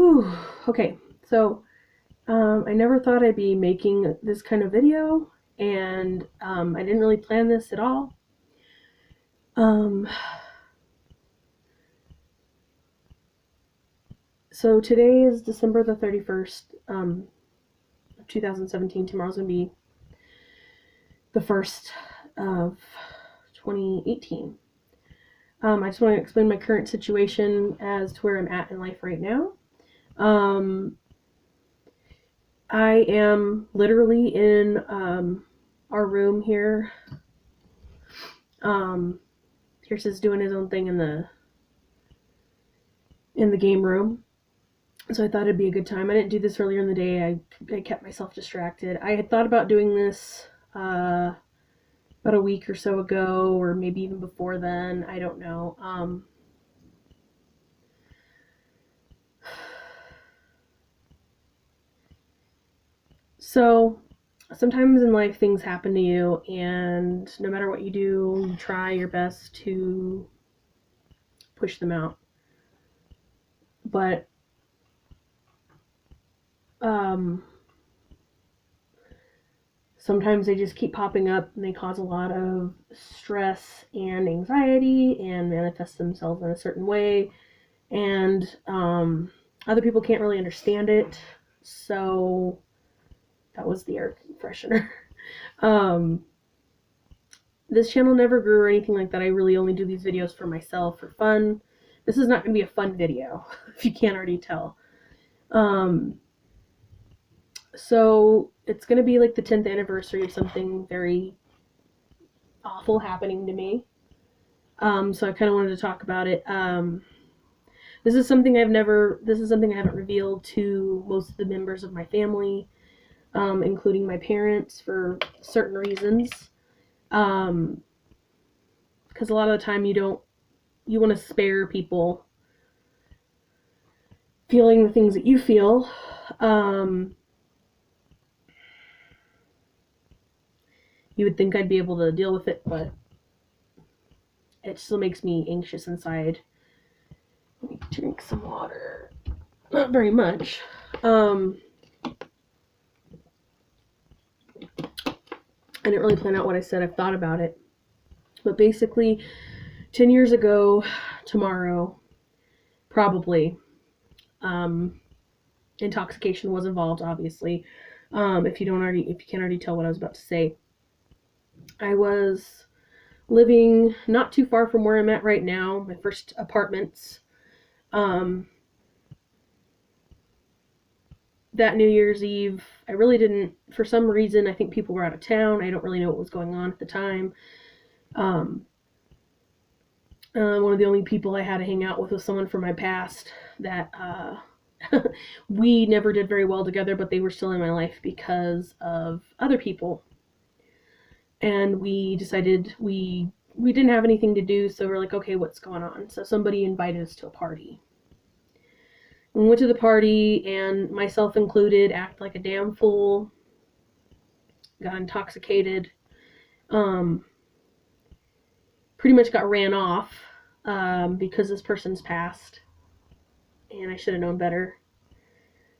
Whew. Okay, so I never thought I'd be making this kind of video, and I didn't really plan this at all. Um, so today is December the 31st, of 2017. Tomorrow's going to be the 1st of 2018. I just want to explain my current situation as to where I'm at in life right now. I am literally in our room here. Pierce is doing his own thing in the game room. So I thought it'd be a good time. I didn't do this earlier in the day. I kept myself distracted. I had thought about doing this about a week or so ago, or maybe even before then. I don't know. So sometimes in life things happen to you, and no matter what you do, you try your best to push them out. But sometimes they just keep popping up and they cause a lot of stress and anxiety and manifest themselves in a certain way. And other people can't really understand it. So that was the air freshener. This channel never grew or anything like that. I really only do these videos for myself, for fun. This is not going to be a fun video, if you can't already tell. So it's going to be like the 10th anniversary of something very awful happening to me. So I kind of wanted to talk about it. This is something I haven't revealed to most of the members of my family, including my parents, for certain reasons. Because a lot of the time you want to spare people feeling the things that you feel. You would think I'd be able to deal with it, but it still makes me anxious inside. Let me drink some water. Not very much. I didn't really plan out what I said. I've thought about it. But basically, 10 years ago, tomorrow, probably, intoxication was involved, obviously. If you can't already tell what I was about to say. I was living not too far from where I'm at right now, my first apartments. That New Year's Eve, I really didn't, for some reason, I think people were out of town. I don't really know what was going on at the time. One of the only people I had to hang out with was someone from my past that we never did very well together, but they were still in my life because of other people. And we decided we didn't have anything to do, so we're like, okay, what's going on? So somebody invited us to a party. We went to the party, and myself included, acted like a damn fool, got intoxicated, pretty much got ran off because this person's passed, and I should have known better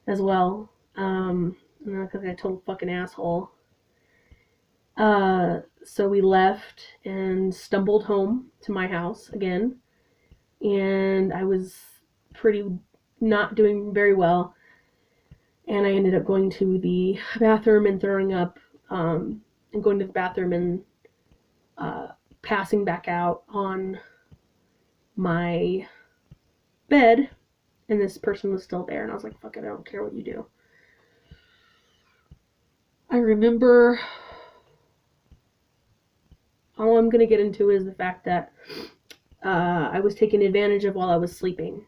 as well. Because I'm a total fucking asshole. So we left and stumbled home to my house again, and I was not doing very well, and I ended up going to the bathroom and throwing up, and going to the bathroom and passing back out on my bed, and this person was still there, and I was like, fuck it, I don't care what you do. I remember, all I'm going to get into is the fact that I was taken advantage of while I was sleeping.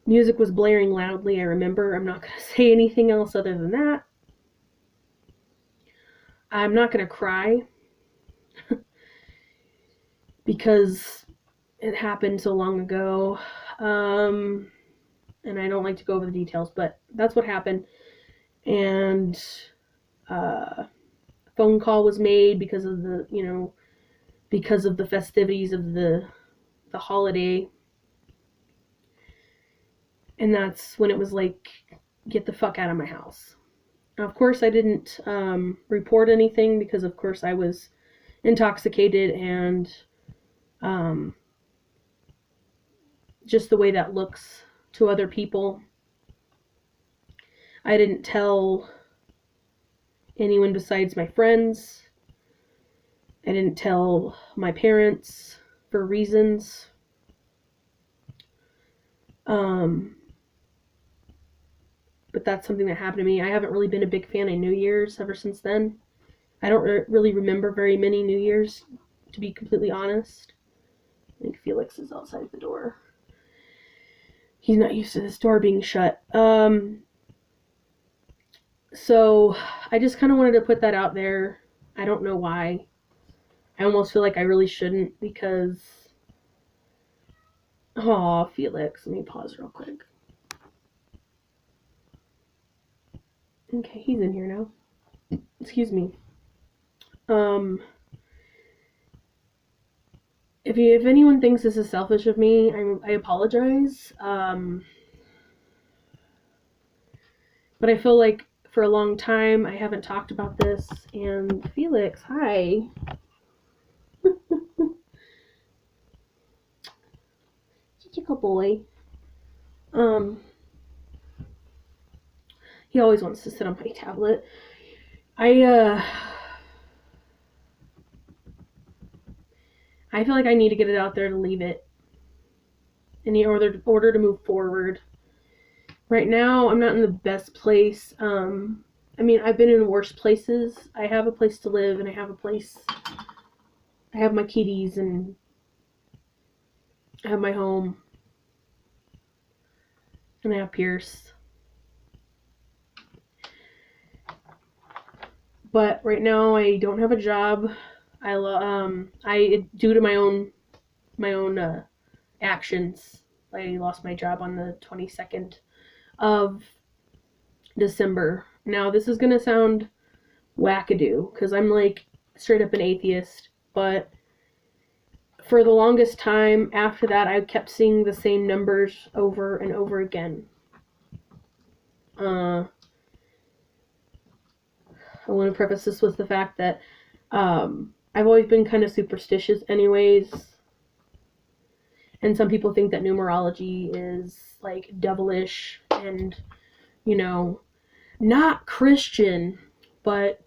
Music was blaring loudly, I remember. I'm not going to say anything else other than that. I'm not going to cry because it happened so long ago. And I don't like to go over the details, but that's what happened. And phone call was made because of the festivities of the holiday. And that's when it was like, get the fuck out of my house. Now, of course, I didn't report anything because, of course, I was intoxicated, and um, just the way that looks to other people. I didn't tell anyone besides my friends. I didn't tell my parents for reasons. But that's something that happened to me. I haven't really been a big fan of New Year's ever since then. I don't really remember very many New Year's, to be completely honest. I think Felix is outside the door. He's not used to this door being shut. So I just kind of wanted to put that out there. I don't know why. I almost feel like I really shouldn't, because... Aw, Felix. Let me pause real quick. Okay, he's in here now. Excuse me. If anyone thinks this is selfish of me, I apologize. But I feel like for a long time I haven't talked about this. And Felix, hi. Such a good boy. He always wants to sit on my tablet. I feel like I need to get it out there to leave it in order to move forward. Right now, I'm not in the best place. I mean, I've been in worse places. I have a place to live, and I have my kitties, and I have my home, and I have Pierce. But right now, I don't have a job. Due to my own actions, I lost my job on the 22nd of December. Now, this is gonna sound wackadoo, because I'm like straight up an atheist, but for the longest time after that, I kept seeing the same numbers over and over again. I want to preface this with the fact that I've always been kind of superstitious anyways. And some people think that numerology is like devilish and, not Christian. But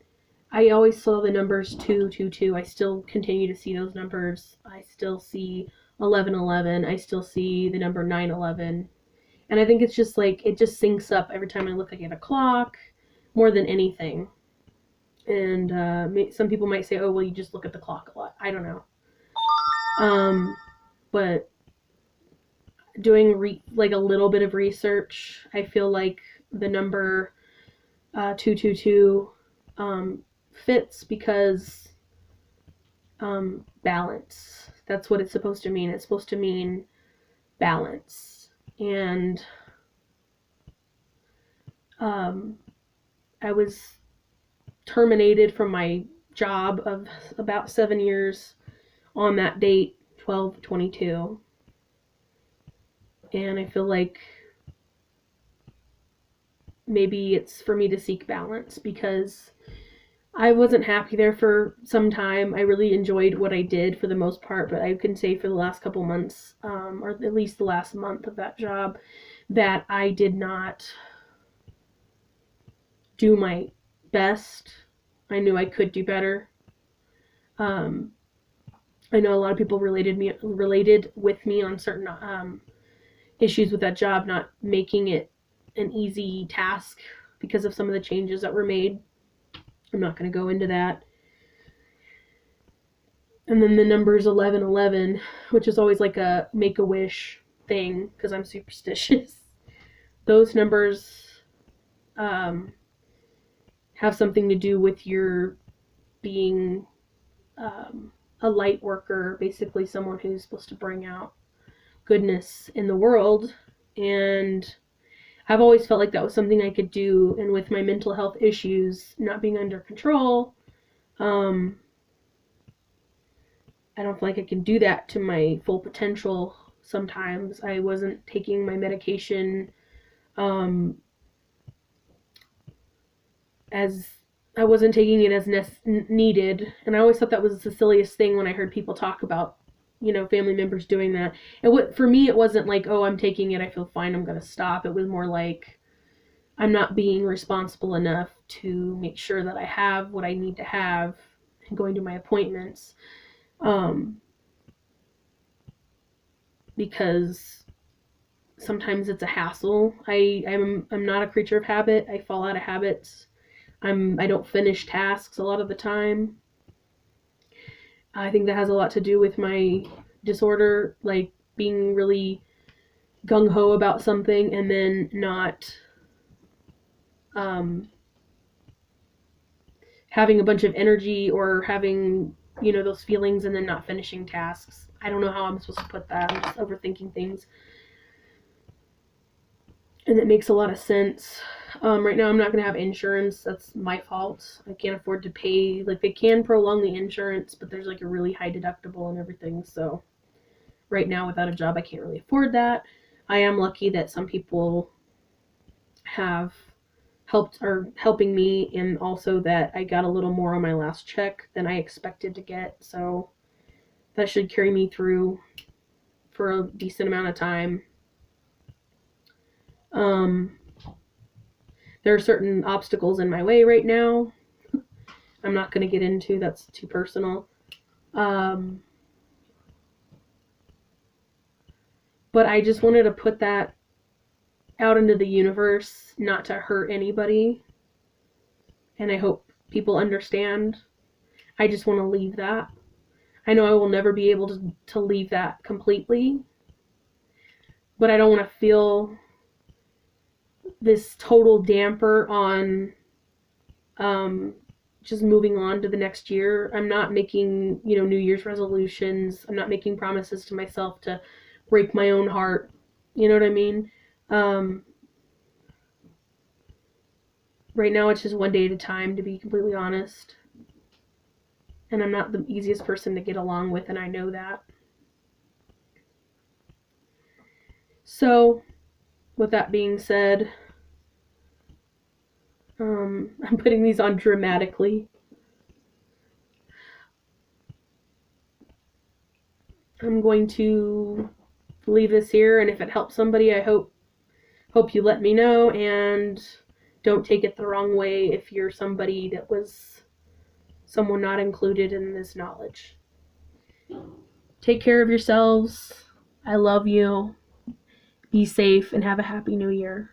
I always saw the numbers 222. I still continue to see those numbers. I still see 1111. I still see the number 911. And I think it's just like, it just syncs up every time I look at a clock more than anything. And some people might say, oh, well, you just look at the clock a lot. I don't know. But doing a little bit of research, I feel like the number 222 fits because balance. That's what it's supposed to mean. It's supposed to mean balance. And I was terminated from my job of about 7 years on that date, 12/22. And I feel like maybe it's for me to seek balance, because I wasn't happy there for some time. I really enjoyed what I did for the most part, but I can say for the last couple months, or at least the last month of that job, that I did not do my best. I knew I could do better. I know a lot of people related with me on certain issues with that job, not making it an easy task because of some of the changes that were made. I'm not going to go into that. And then the numbers 1111, which is always like a make-a-wish thing, because I'm superstitious. Those numbers have something to do with your being a light worker, basically someone who's supposed to bring out goodness in the world. And I've always felt like that was something I could do, and with my mental health issues not being under control, I don't feel like I can do that to my full potential. sometimes. I wasn't taking my medication um, as I wasn't taking it as needed, and I always thought that was the silliest thing when I heard people talk about, family members doing that. And for me, it wasn't like, oh, I'm taking it, I feel fine, I'm gonna stop. It was more like I'm not being responsible enough to make sure that I have what I need to have and going to my appointments. Because sometimes it's a hassle. I'm not a creature of habit. I fall out of habits. I don't finish tasks a lot of the time. I think that has a lot to do with my disorder, like being really gung ho about something and then not having a bunch of energy, or having those feelings and then not finishing tasks. I don't know how I'm supposed to put that. I'm just overthinking things, and it makes a lot of sense. Right now, I'm not going to have insurance. That's my fault. I can't afford to pay. Like, they can prolong the insurance, but there's like a really high deductible and everything. So right now, without a job, I can't really afford that. I am lucky that some people have helping me, and also that I got a little more on my last check than I expected to get. So that should carry me through for a decent amount of time. There are certain obstacles in my way right now. I'm not going to get into, that's too personal. But I just wanted to put that out into the universe, not to hurt anybody. And I hope people understand. I just want to leave that. I know I will never be able to leave that completely. But I don't want to feel this total damper on just moving on to the next year. I'm not making, New Year's resolutions. I'm not making promises to myself to break my own heart. You know what I mean? Right now, it's just one day at a time, to be completely honest. And I'm not the easiest person to get along with, and I know that. So, with that being said, I'm putting these on dramatically. I'm going to leave this here, and if it helps somebody, I hope you let me know, and don't take it the wrong way if you're somebody that was someone not included in this knowledge. Take care of yourselves. I love you. Be safe and have a happy new year.